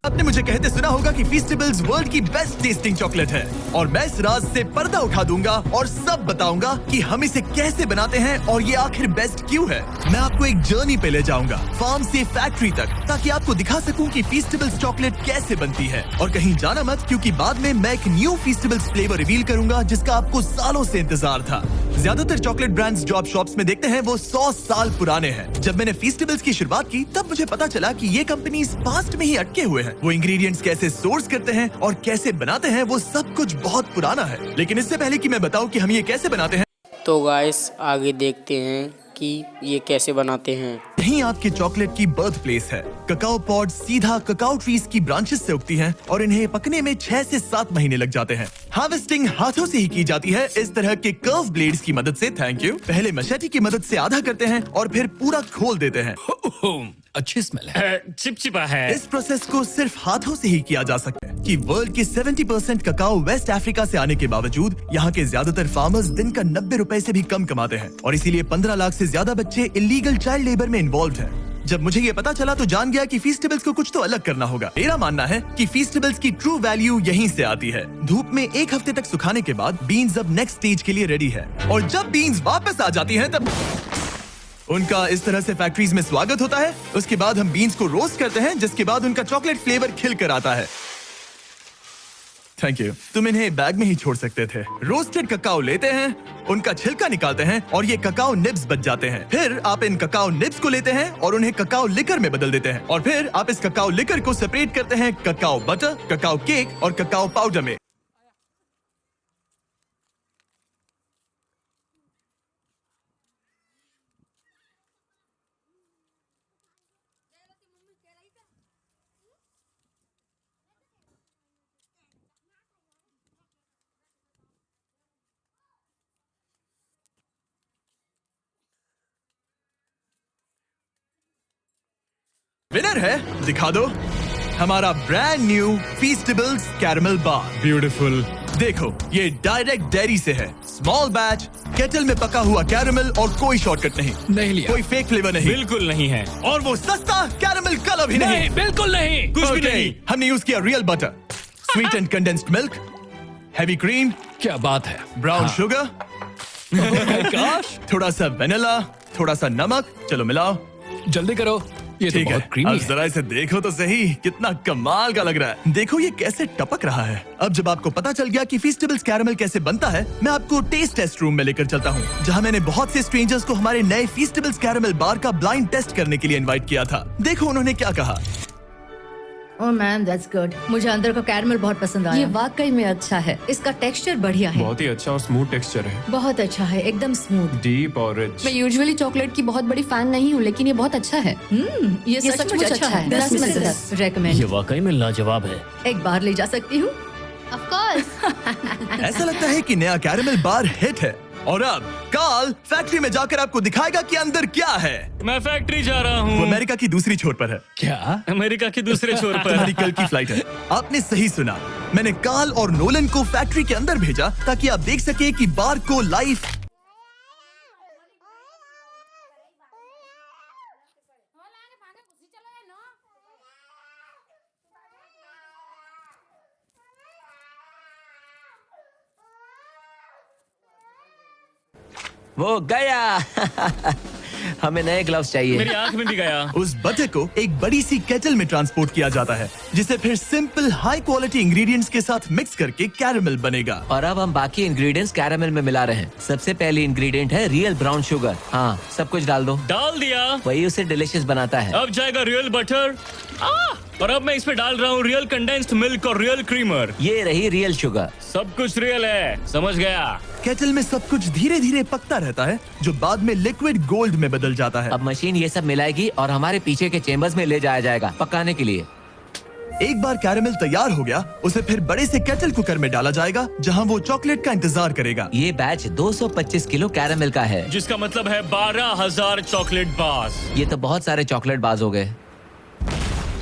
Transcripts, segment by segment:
आपने मुझे कहते सुना होगा कि फीस्टेबल्स वर्ल्ड की बेस्ट टेस्टिंग चॉकलेट है और मैं इस राज से पर्दा उठा दूंगा और सब बताऊंगा कि हम इसे कैसे बनाते हैं और ये आखिर बेस्ट क्यों है। मैं आपको एक जर्नी पे ले जाऊंगा, फार्म से फैक्ट्री तक, ताकि आपको दिखा सकूं कि फीस्टेबल्स चॉकलेट कैसे बनती है। और कहीं जाना मत, क्योंकि बाद में मैं एक न्यू फीस्टेबल्स फ्लेवर रिवील करूंगा जिसका आपको सालों से इंतजार था। ज्यादातर चॉकलेट ब्रांड्स जो आप शॉप्स में देखते हैं वो 100 साल पुराने हैं। जब मैंने फीस्टेबल्स की शुरुआत की तब मुझे पता चला कि ये कंपनीज पास्ट में ही अटके हुए हैं। वो इंग्रेडिएंट्स कैसे सोर्स करते हैं और कैसे बनाते हैं वो सब कुछ बहुत पुराना है। लेकिन इससे पहले कि मैं बताऊं कि हम ये कैसे बनाते हैं, तो गाइस आगे देखते हैं कि ये कैसे बनाते हैं। यही आपके चॉकलेट की बर्थ प्लेस है। ककाओ पॉड सीधा ककाओ ट्रीज की ब्रांचेस से उगती हैं और इन्हें पकने में 6 से 7 महीने लग जाते हैं। हार्वेस्टिंग हाथों से ही की जाती है, इस तरह के कर्व ब्लेड्स की मदद से। Thank you. पहले मशेटी की मदद से आधा करते हैं और फिर पूरा खोल देते हैं। अच्छी स्मेल है। चिपचिपा है। इस प्रोसेस को सिर्फ हाथों से ही किया जा सकता है कि वर्ल्ड के 70% ककाओ वेस्ट अफ्रीका से आने के बावजूद यहाँ के ज्यादातर फार्मर्स दिन का 90 रुपए से भी कम कमाते हैं और इसीलिए 15 लाख से ज्यादा बच्चे इलीगल चाइल्ड लेबर में इन्वॉल्व हैं। जब मुझे ये पता चला तो जान गया कि फीस्टेबल्स को कुछ तो अलग करना होगा। मेरा मानना है कि फीस्टेबल्स की ट्रू वैल्यू यहीं से आती है। धूप में 1 हफ्ते तक सुखाने के बाद बीन्स अब नेक्स्ट स्टेज के लिए रेडी है और जब बीन्स वापस आ जाती हैं तब उनका इस तरह से फैक्ट्रीज में स्वागत होता है। उसके बाद हम बीन्स को रोस्ट करते हैं, जिसके बाद उनका चॉकलेट फ्लेवर खिल कर आता है। Thank you. तुम इन्हें बैग में ही छोड़ सकते थे। रोस्टेड ककाओ लेते हैं, उनका छिलका निकालते हैं और ये ककाओ निब्स बच जाते हैं। फिर आप इन ककाओ निब्स को लेते हैं और उन्हें ककाओ लिकर में बदल देते हैं और फिर आप इस ककाओ लिकर को सेपरेट करते हैं ककाओ बटर, ककाओ केक और ककाओ पाउडर में। विनर है, दिखा दो, हमारा ब्रांड न्यू फीस्टेबल्स कैरमल बार। ब्यूटीफुल। देखो, ये डायरेक्ट डेयरी से है। स्मॉल बैच, केटल में पका हुआ कैरमल और कोई शॉर्टकट नहीं। नहीं लिया। कोई फेक फ्लेवर नहीं। बिल्कुल नहीं है। और वो सस्ता कैरमल कलर भी नहीं। बिल्कुल नहीं। कुछ भी Okay, नहीं। हमने यूज किया real butter, sweet and condensed milk, heavy cream, क्या बात है। ब्राउन हाँ। शुगर, काश थोड़ा सा वेनिला, थोड़ा सा नमक। चलो मिलाओ। जल्दी करो, ये तो ठीक है, बहुत क्रीमी अब है। जरा इसे देखो तो सही, कितना कमाल का लग रहा है। देखो ये कैसे टपक रहा है। अब जब आपको पता चल गया कि फीस्टेबल्स कैरमल कैसे बनता है, मैं आपको टेस्ट टेस्ट रूम में लेकर चलता हूँ, जहाँ मैंने बहुत से स्ट्रेंजर्स को हमारे नए फीस्टेबल्स कैरमल बार का ब्लाइंड टेस्ट करने के लिए इनवाइट किया था। देखो उन्होंने क्या कहा। ओह मैम दैट्स गुड। मुझे अंदर का कैरमल बहुत पसंद आया। ये वाकई में अच्छा है। इसका टेक्सचर बढ़िया है। बहुत ही अच्छा और स्मूथ टेक्सचर है। बहुत अच्छा है, एकदम स्मूथ। डीप और रिच। मैं यूजुअली चॉकलेट की बहुत बड़ी फैन नहीं हूँ, लेकिन ये बहुत अच्छा है। ये सचमुच अच्छा है। 10 में से 10। रेकमेंड। ये वाकई में लाजवाब है। एक बार ले जा सकती हूँ। Of course. ऐसा लगता है कि नया कैरमल बार हिट है। और अब कार्ल फैक्ट्री में जाकर आपको दिखाएगा कि अंदर क्या है। मैं फैक्ट्री जा रहा वो हूँ। अमेरिका की दूसरी छोर पर है। क्या? अमेरिका के दूसरे छोर तुम्हारी पर। कल की फ्लाइट है। आपने सही सुना, मैंने कार्ल और नोलन को फैक्ट्री के अंदर भेजा ताकि आप देख सके कि बार को लाइफ वो गया। हमें नए ग्लव्स चाहिए। मेरी आंख में भी गया। उस बटर को एक बड़ी सी केटल में ट्रांसपोर्ट किया जाता है, जिसे फिर सिंपल हाई क्वालिटी इंग्रेडिएंट्स के साथ मिक्स करके कैरमल बनेगा। और अब हम बाकी इंग्रेडिएंट्स कैरामल में मिला रहे हैं। सबसे पहली इंग्रेडिएंट है रियल ब्राउन शुगर। हाँ, सब कुछ डाल दो। डाल दिया। वही उसे डिलीशियस बनाता है। अब जाएगा रियल बटर। और अब मैं इसमें डाल रहा हूँ रियल कंडेंस्ड मिल्क और रियल क्रीमर। ये रही रियल शुगर। सब कुछ रियल है, समझ गया। केटल में सब कुछ धीरे धीरे पकता रहता है, जो बाद में लिक्विड गोल्ड में बदल जाता है। अब मशीन ये सब मिलाएगी और हमारे पीछे के चेम्बर्स में ले जाया जाएगा पकाने के लिए। एक बार कैरमल तैयार हो गया, उसे फिर बड़े से केटल कुकर में डाला जाएगा, जहां वो चॉकलेट का इंतजार करेगा। ये बैच 225 किलो कैरामल का है, जिसका मतलब है 12,000 चॉकलेट बार्स। ये तो बहुत सारे चॉकलेट बाज हो गए।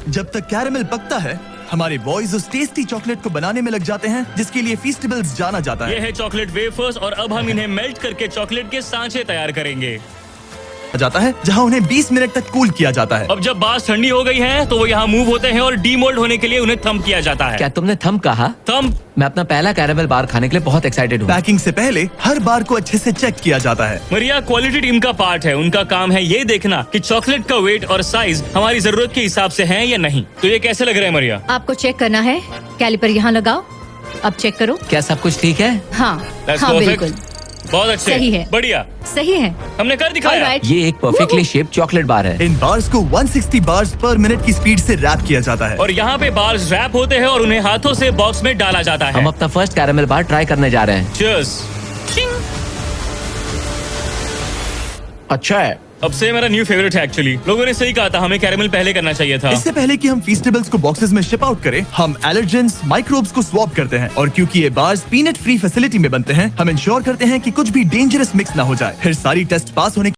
जब तक कैरमल पकता है, हमारे बॉयज उस टेस्टी चॉकलेट को बनाने में लग जाते हैं, जिसके लिए फीस्टेबल्स जाना जाता ये है। है चॉकलेट वेफर्स और अब हम इन्हें मेल्ट करके चॉकलेट के सांचे तैयार करेंगे। जाता है जहां उन्हें 20 मिनट तक कूल किया जाता है। अब जब बार्स ठंडी हो गई हैं, तो वो यहाँ मूव होते हैं और डीमोल्ड होने के लिए उन्हें थंब किया जाता है। क्या तुमने थंब कहा? थंब। मैं अपना पहला कैरामल बार खाने के लिए बहुत एक्साइटेड हूँ। पैकिंग से पहले हर बार को अच्छे से चेक किया जाता है। मरिया क्वालिटी टीम का पार्ट है। उनका काम है ये देखना कि चॉकलेट का वेट और साइज हमारी जरूरत के हिसाब से है या नहीं। तो ये कैसे लग रहा है मरिया? आपको चेक करना है, कैलिपर यहाँ लगाओ, अब चेक करो। क्या सब कुछ ठीक है? हाँ That's हाँ perfect. बिल्कुल बहुत अच्छे। सही है। बढ़िया। सही है। हमने कर दिखाया। Alright. ये एक परफेक्टली शेप्ड चॉकलेट बार है। इन बार्स को 160 बार्स पर मिनट की स्पीड से रैप किया जाता है। और यहाँ पे बार्स रैप होते हैं और उन्हें हाथों से बॉक्स में डाला जाता है। हम अपना फर्स्ट कैरामल बार ट्राई करने जा रहे हैं। Cheers. अच्छा है। अब से मेरा न्यू फेवरेट है एक्चुअली। लोगों ने सही कहा था, हमें कैरेमल पहले करना चाहिए था। इससे पहले कि हम फीस्टेबल्स को बॉक्सेस में शिप आउट करें, हम एलर्जेंस माइक्रोब्स को स्वैप करते हैं। और क्योंकि ये बार्स पीनट फ्री फैसिलिटी में बनते हैं, हम इंश्योर करते हैं कि कुछ भी डेंजरस मिक्स ना हो जाए। फिर सारी टेस्ट पास होने